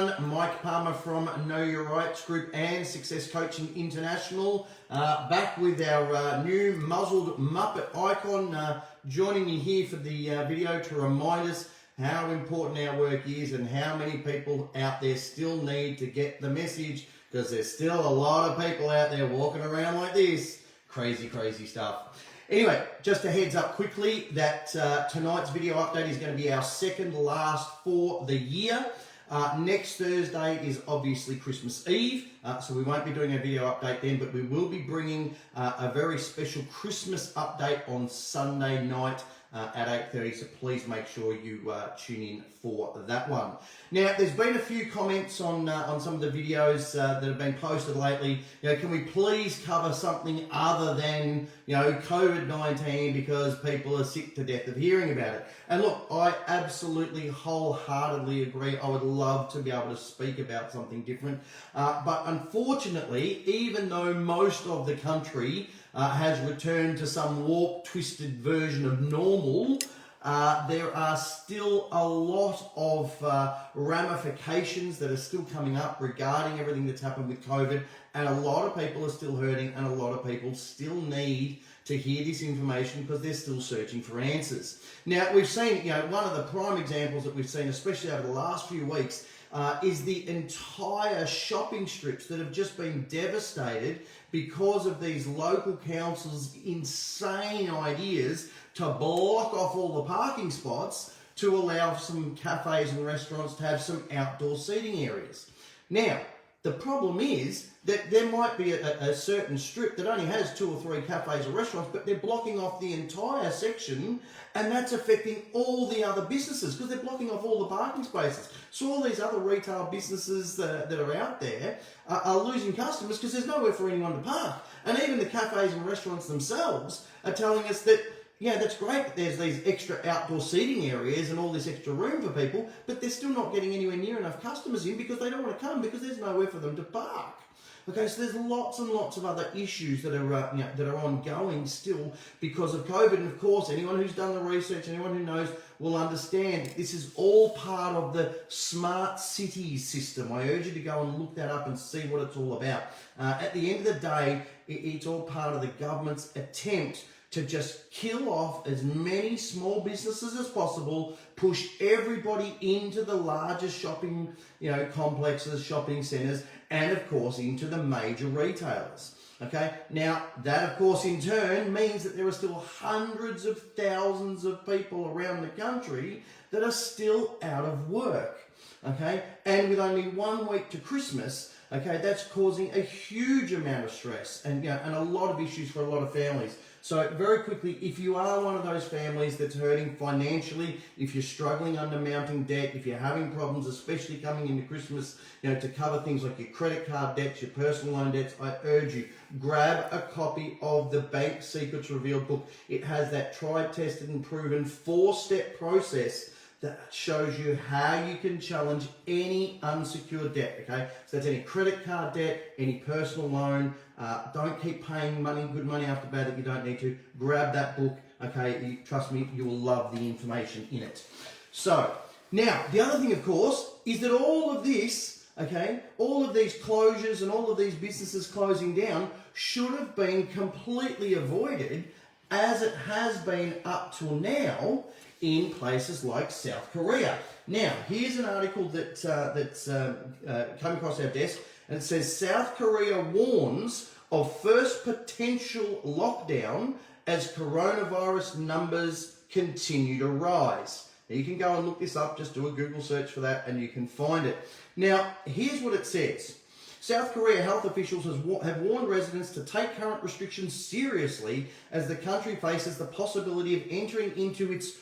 everyone, Mike Palmer from Know Your Rights Group and Success Coaching International, back with our new muzzled Muppet icon, joining you here for the video to remind us how important our work is and how many people out there still need to get the message, because there's still a lot of people out there walking around like this. Crazy stuff. Anyway, just a heads up quickly that tonight's video update is going to be our second last for the year. Next Thursday is obviously Christmas Eve, so we won't be doing a video update then, but we will be bringing a very special Christmas update on Sunday night at 8:30, so please make sure you tune in for that one. Now, there's been a few comments on some of the videos that have been posted lately. You know, can we please cover something other than, you know, COVID-19, because people are sick to death of hearing about it? And look, I absolutely wholeheartedly agree. I would love to be able to speak about something different, but unfortunately, even though most of the country has returned to some warped, twisted version of normal, there are still a lot of ramifications that are still coming up regarding everything that's happened with COVID, and a lot of people are still hurting, and a lot of people still need to hear this information because they're still searching for answers. Now, we've seen, you know, one of the prime examples that we've seen, especially over the last few weeks, is the entire shopping strips that have just been devastated because of these local councils' insane ideas to block off all the parking spots to allow some cafes and restaurants to have some outdoor seating areas. Now, the problem is that there might be a certain strip that only has 2 or 3 cafes or restaurants, but they're blocking off the entire section, and that's affecting all the other businesses because they're blocking off all the parking spaces. So all these other retail businesses that are out there are losing customers because there's nowhere for anyone to park. And even the cafes and restaurants themselves are telling us that, yeah, that's great that there's these extra outdoor seating areas and all this extra room for people, but they're still not getting anywhere near enough customers in because they don't want to come because there's nowhere for them to park. Okay, so there's lots and lots of other issues that are that are ongoing still because of COVID. And of course, anyone who's done the research, anyone who knows, will understand this is all part of the smart cities system. I urge you to go and look that up and see what it's all about. At the end of the day, it's all part of the government's attempt to just kill off as many small businesses as possible, push everybody into the largest shopping, complexes, shopping centres, and of course into the major retailers. Okay, now that of course in turn means that there are still hundreds of thousands of people around the country that are still out of work. Okay, and with only 1 week to Christmas, okay, that's causing a huge amount of stress and a lot of issues for a lot of families. So very quickly, if you are one of those families that's hurting financially, if you're struggling under mounting debt, if you're having problems, especially coming into Christmas, to cover things like your credit card debts, your personal loan debts, I urge you, grab a copy of the Bank Secrets Revealed book. It has that tried, tested and proven 4-step process that shows you how you can challenge any unsecured debt, okay? So that's any credit card debt, any personal loan. Don't keep paying good money after bad that you don't need to. Grab that book, okay? Trust me, you will love the information in it. So, now, the other thing, of course, is that all of this, okay, all of these closures and all of these businesses closing down should have been completely avoided, as it has been up till now, in places like South Korea. Now, here's an article that's come across our desk, and it says South Korea warns of first potential lockdown as coronavirus numbers continue to rise. Now, you can go and look this up, just do a Google search for that and you can find it. Now, here's what it says. South Korea health officials have warned residents to take current restrictions seriously as the country faces the possibility of entering into its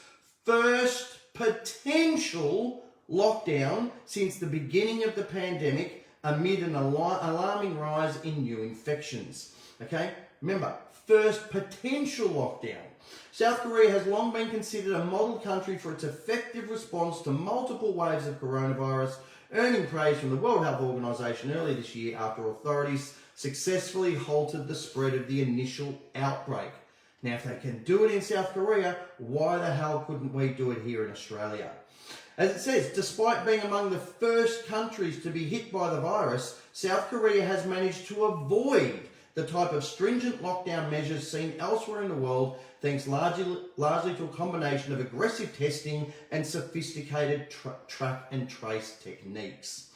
first potential lockdown since the beginning of the pandemic amid an alarming rise in new infections. Okay, remember, first potential lockdown. South Korea has long been considered a model country for its effective response to multiple waves of coronavirus, earning praise from the World Health Organization earlier this year after authorities successfully halted the spread of the initial outbreak. Now, if they can do it in South Korea, why the hell couldn't we do it here in Australia? As it says, despite being among the first countries to be hit by the virus, South Korea has managed to avoid the type of stringent lockdown measures seen elsewhere in the world, thanks largely to a combination of aggressive testing and sophisticated track and trace techniques.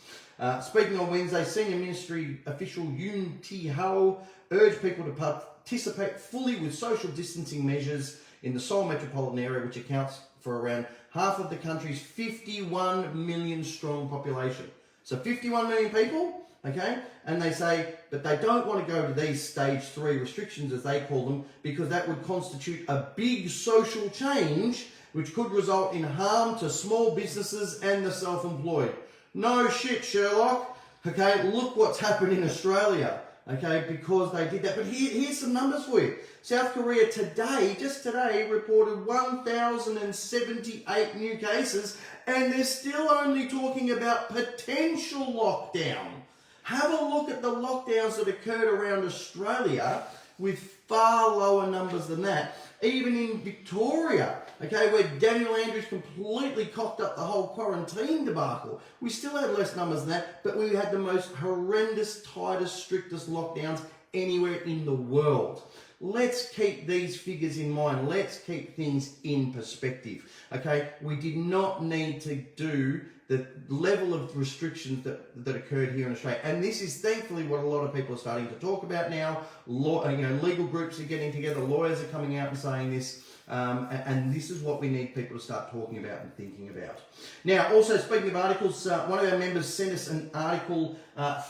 Speaking on Wednesday, senior ministry official Yoon Tae-ho urged people to participate fully with social distancing measures in the Seoul metropolitan area, which accounts for around half of the country's 51 million strong population. So 51 million people, okay? And they say that they don't want to go to these stage 3 restrictions, as they call them, because that would constitute a big social change which could result in harm to small businesses and the self-employed. No shit, Sherlock. Okay, look what's happened in Australia. Okay, because they did that. But here's some numbers for you. South Korea just today, reported 1,078 new cases, and they're still only talking about potential lockdown. Have a look at the lockdowns that occurred around Australia with far lower numbers than that. Even in Victoria, okay, where Daniel Andrews completely cocked up the whole quarantine debacle, we still had less numbers than that, but we had the most horrendous, tightest, strictest lockdowns anywhere in the world. Let's keep these figures in mind. Let's keep things in perspective, okay? We did not need to do the level of restrictions that occurred here in Australia. And this is thankfully what a lot of people are starting to talk about now. Legal groups are getting together, lawyers are coming out and saying this, and this is what we need people to start talking about and thinking about. Now, also speaking of articles, one of our members sent us an article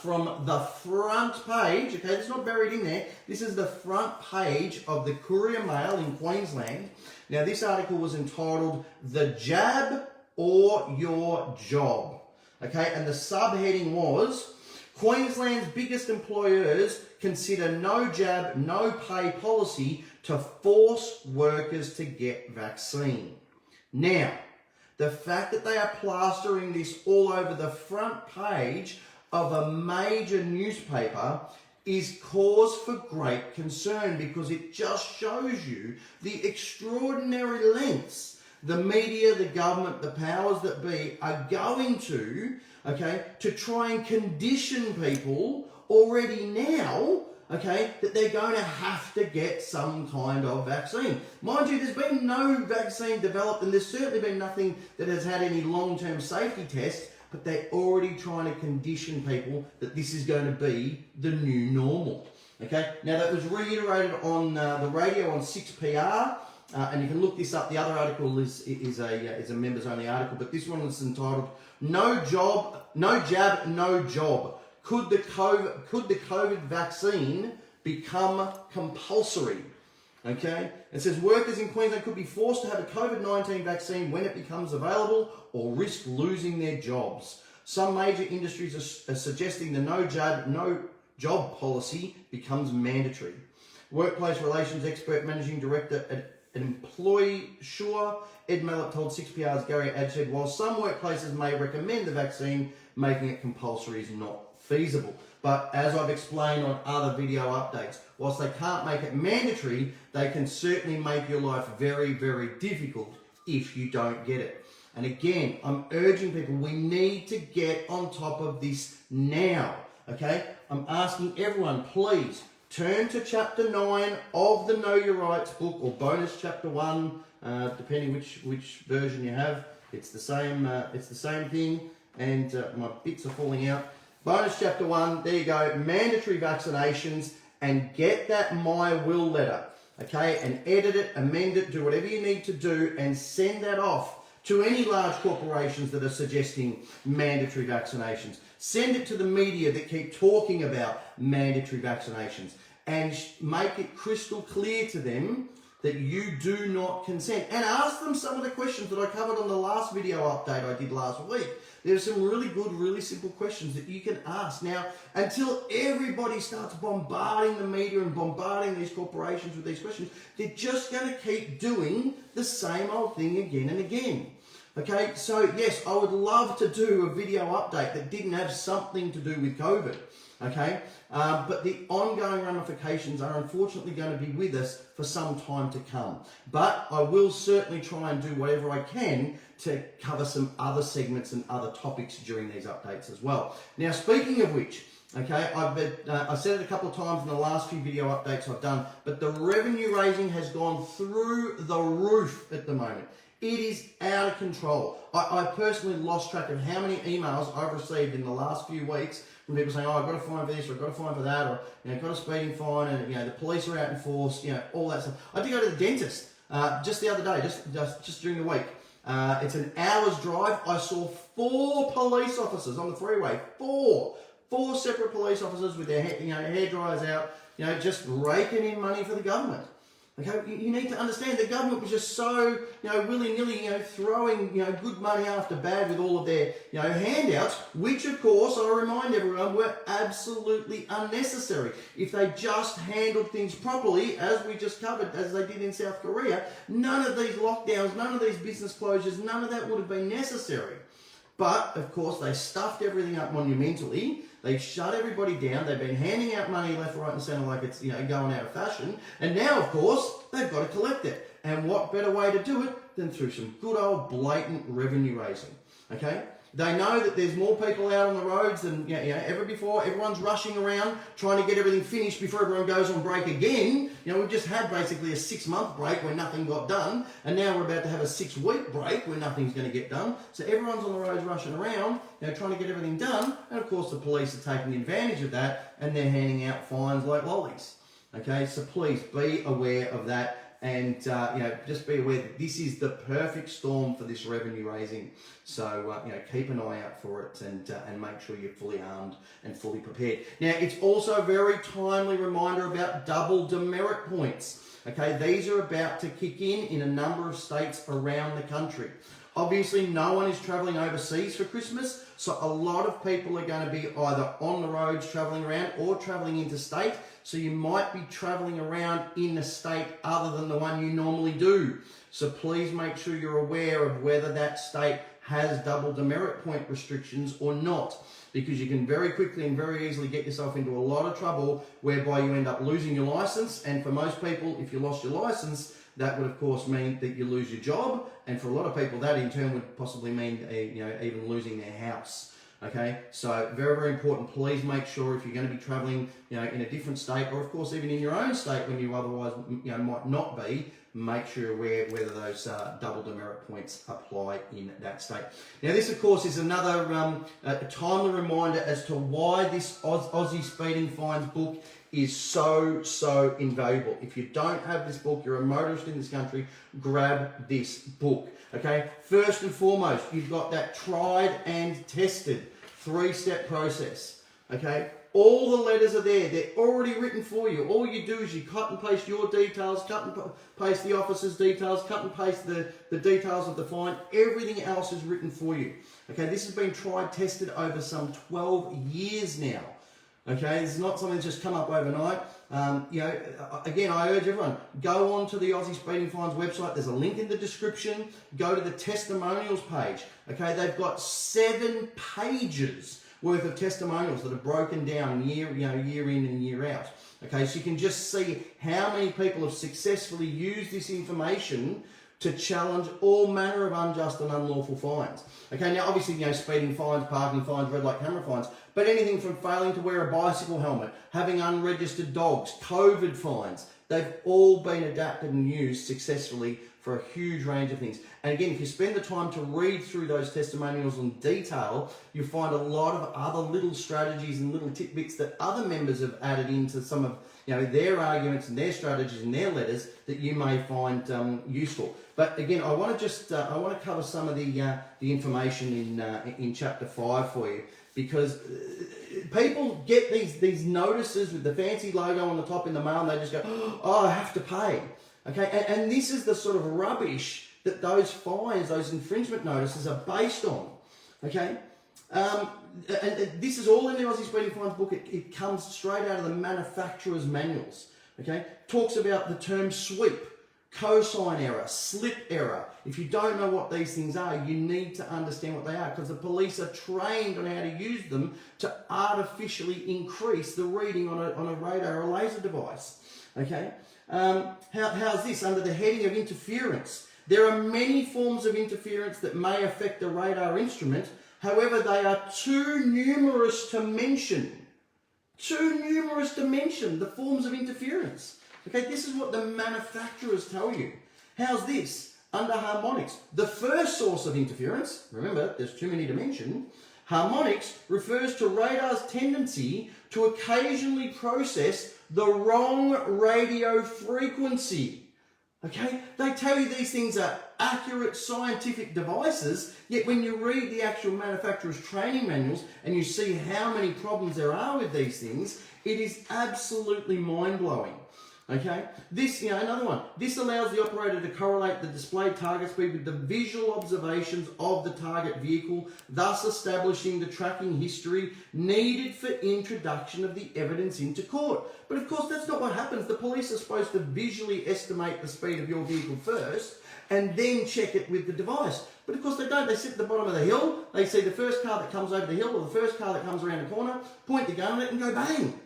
from the front page. Okay, it's not buried in there. This is the front page of the Courier Mail in Queensland. Now, this article was entitled "The Jab or Your Job." Okay, and the subheading was, Queensland's biggest employers consider no jab, no pay policy to force workers to get vaccine. Now, the fact that they are plastering this all over the front page of a major newspaper is cause for great concern, because it just shows you the extraordinary lengths the media, the government, the powers that be are going to, okay, to try and condition people already now, okay, that they're going to have to get some kind of vaccine. Mind you, there's been no vaccine developed, and there's certainly been nothing that has had any long-term safety tests, but they're already trying to condition people that this is going to be the new normal. Okay, now that was reiterated on the radio on 6PR. And you can look this up. The other article is a members only article, but this one is entitled "No Job, No Jab, No Job. Could the COVID vaccine become compulsory?" Okay, it says workers in Queensland could be forced to have a COVID-19 vaccine when it becomes available, or risk losing their jobs. Some major industries are suggesting the no jab, no job policy becomes mandatory. Workplace relations expert, managing director at Employee Sure, Ed Mallett, told 6PR's Gary Adjed, while some workplaces may recommend the vaccine, making it compulsory is not feasible. But as I've explained on other video updates, whilst they can't make it mandatory, they can certainly make your life very, very difficult if you don't get it. And again, I'm urging people, we need to get on top of this now, okay? I'm asking everyone, please, turn to chapter 9 of the Know Your Rights book, or bonus chapter 1, depending which version you have. It's the same thing, and my bits are falling out. Bonus chapter 1, there you go, mandatory vaccinations, and get that My Will letter, okay, and edit it, amend it, do whatever you need to do, and send that off to any large corporations that are suggesting mandatory vaccinations. Send it to the media that keep talking about mandatory vaccinations, and make it crystal clear to them that you do not consent. And ask them some of the questions that I covered on the last video update I did last week. There's some really good, really simple questions that you can ask. Now, until everybody starts bombarding the media and bombarding these corporations with these questions, they're just going to keep doing the same old thing again and again. Okay, so yes, I would love to do a video update that didn't have something to do with COVID. Okay, but the ongoing ramifications are unfortunately going to be with us for some time to come. But I will certainly try and do whatever I can to cover some other segments and other topics during these updates as well. Now, speaking of which, okay, I've said it a couple of times in the last few video updates I've done, but the revenue raising has gone through the roof at the moment. It is out of control. I personally lost track of how many emails I've received in the last few weeks from people saying, oh, I've got a fine for this, or I've got a fine for that, or, got a speeding fine, and, the police are out in force, all that stuff. I had to go to the dentist just the other day, just during the week. It's an hour's drive. I saw 4 police officers on the freeway, four separate police officers with their hair dryers out, just raking in money for the government. Okay, you need to understand the government was just so, willy-nilly, throwing, good money after bad with all of their, handouts, which of course, I remind everyone, were absolutely unnecessary. If they just handled things properly, as we just covered, as they did in South Korea, none of these lockdowns, none of these business closures, none of that would have been necessary. But, of course, they stuffed everything up monumentally. They've shut everybody down. They've been handing out money left, right and centre like it's going out of fashion. And now, of course, they've got to collect it. And what better way to do it than through some good old blatant revenue raising, okay? They know that there's more people out on the roads than ever before. Everyone's rushing around trying to get everything finished before everyone goes on break again. We've just had basically a 6-month break where nothing got done, and now we're about to have a 6-week break where nothing's going to get done. So everyone's on the roads rushing around, trying to get everything done, and of course the police are taking advantage of that, and they're handing out fines like lollies. Okay, so please be aware of that. And just be aware that this is the perfect storm for this revenue raising. So keep an eye out for it and make sure you're fully armed and fully prepared. Now, it's also a very timely reminder about double demerit points. Okay, these are about to kick in a number of states around the country. Obviously, no one is travelling overseas for Christmas, so a lot of people are going to be either on the roads travelling around or travelling interstate. So you might be travelling around in a state other than the one you normally do. So please make sure you're aware of whether that state has double demerit point restrictions or not, because you can very quickly and very easily get yourself into a lot of trouble whereby you end up losing your license. And for most people, if you lost your license, that would of course mean that you lose your job, and for a lot of people that in turn would possibly mean even losing their house. Okay, so very, very important. Please make sure if you're going to be travelling, in a different state, or of course even in your own state when you otherwise, might not be, make sure you're aware whether those double demerit points apply in that state. Now, this of course is another timely reminder as to why this Aussie speeding fines book is so invaluable. If you don't have this book, you're a motorist in this country, grab this book. Okay, first and foremost, you've got that tried and tested 3-step process. Okay, all the letters are there. They're already written for you. All you do is you cut and paste your details, cut and paste the officer's details, cut and paste the details of the fine. Everything else is written for you. Okay, this has been tried, tested over some 12 years now. Okay, this is not something that's just come up overnight. Again, I urge everyone, go on to the Aussie Speeding Fines website. There's a link in the description. Go to the testimonials page. Okay, they've got 7 pages worth of testimonials that are broken down year in and year out. Okay, so you can just see how many people have successfully used this information to challenge all manner of unjust and unlawful fines. Okay, now obviously, speeding fines, parking fines, red light camera fines, but anything from failing to wear a bicycle helmet, having unregistered dogs, COVID fines, they've all been adapted and used successfully for a huge range of things. And again, if you spend the time to read through those testimonials in detail, you'll find a lot of other little strategies and little tidbits that other members have added into some of their arguments and their strategies and their letters that you may find useful. But again, I want to cover some of the information in chapter 5 for you, because people get these notices with the fancy logo on the top in the mail, and they just go, oh, I have to pay. Okay, and this is the sort of rubbish that those fines, those infringement notices are based on. Okay, and this is all in the Aussie Speeding Fines book. It comes straight out of the manufacturer's manuals. Okay, talks about the term sweep, cosine error, slip error, If you don't know what these things are, you need to understand what they are, because the police are trained on how to use them to artificially increase the reading on a radar or laser device. Okay? How's this? Under the heading of interference, there are many forms of interference that may affect the radar instrument. However, they are too numerous to mention. Too numerous to mention the forms of interference. Okay, this is what the manufacturers tell you. How's this? Under harmonics, the first source of interference, remember, there's too many to mention, harmonics refers to radar's tendency to occasionally process the wrong radio frequency. Okay, they tell you these things are accurate scientific devices, yet when you read the actual manufacturer's training manuals and you see how many problems there are with these things, it is absolutely mind-blowing. Okay, this, another one. This allows the operator to correlate the displayed target speed with the visual observations of the target vehicle, thus establishing the tracking history needed for introduction of the evidence into court. But of course, that's not what happens. The police are supposed to visually estimate the speed of your vehicle first and then check it with the device. But of course they don't. They sit at the bottom of the hill, they see the first car that comes over the hill or the first car that comes around the corner, point the gun at it and go bang.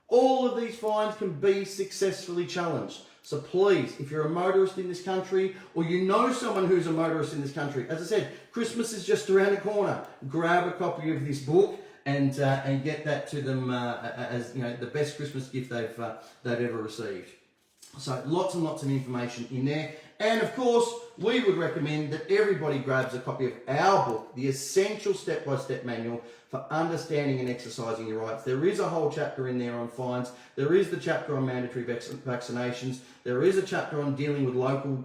All of these fines can be successfully challenged. So please, if you're a motorist in this country, or you know someone who's a motorist in this country, as I said, Christmas is just around the corner. Grab a copy of this book and get that to them as the best Christmas gift they've ever received. So lots and lots of information in there. And of course, we would recommend that everybody grabs a copy of our book, The Essential Step-by-Step Manual for Understanding and Exercising Your Rights. There is a whole chapter in there on fines. There is the chapter on mandatory vaccinations. There is a chapter on dealing with local,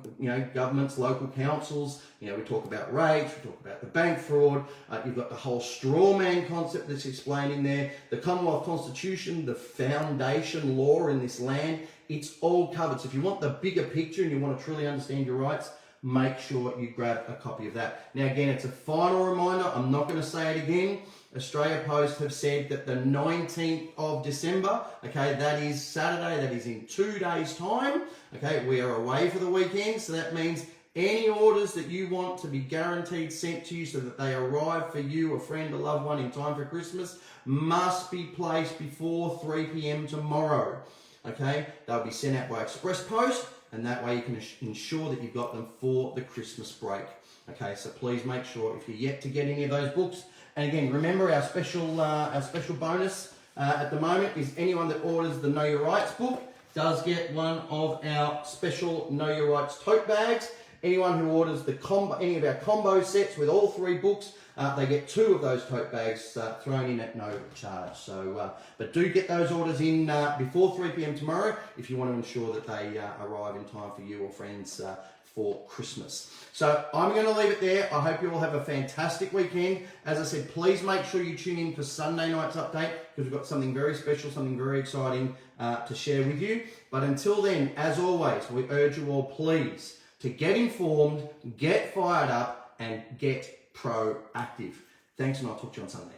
governments, local councils. We talk about rates, we talk about the bank fraud. You've got the whole straw man concept that's explained in there. The Commonwealth Constitution, the foundation law in this land. It's all covered. So if you want the bigger picture and you want to truly understand your rights, make sure you grab a copy of that. Now again, it's a final reminder. I'm not going to say it again. Australia Post have said that the 19th of December, okay, that is Saturday, that is in 2 days' time, okay, we are away for the weekend, so that means any orders that you want to be guaranteed sent to you so that they arrive for you, a friend, a loved one in time for Christmas, must be placed before 3 p.m. tomorrow. Okay, they'll be sent out by express post, and that way you can ensure that you've got them for the Christmas break. Okay, so please make sure if you're yet to get any of those books. And again, remember our special bonus at the moment is anyone that orders the Know Your Rights book does get one of our special Know Your Rights tote bags. Anyone who orders any of our combo sets with all 3 books, they get 2 of those tote bags thrown in at no charge. So, but do get those orders in before 3 p.m. tomorrow if you want to ensure that they arrive in time for you or friends for Christmas. So I'm going to leave it there. I hope you all have a fantastic weekend. As I said, please make sure you tune in for Sunday night's update because we've got something very special, something very exciting to share with you. But until then, as always, we urge you all, please, to get informed, get fired up, and get proactive. Thanks, and I'll talk to you on Sunday.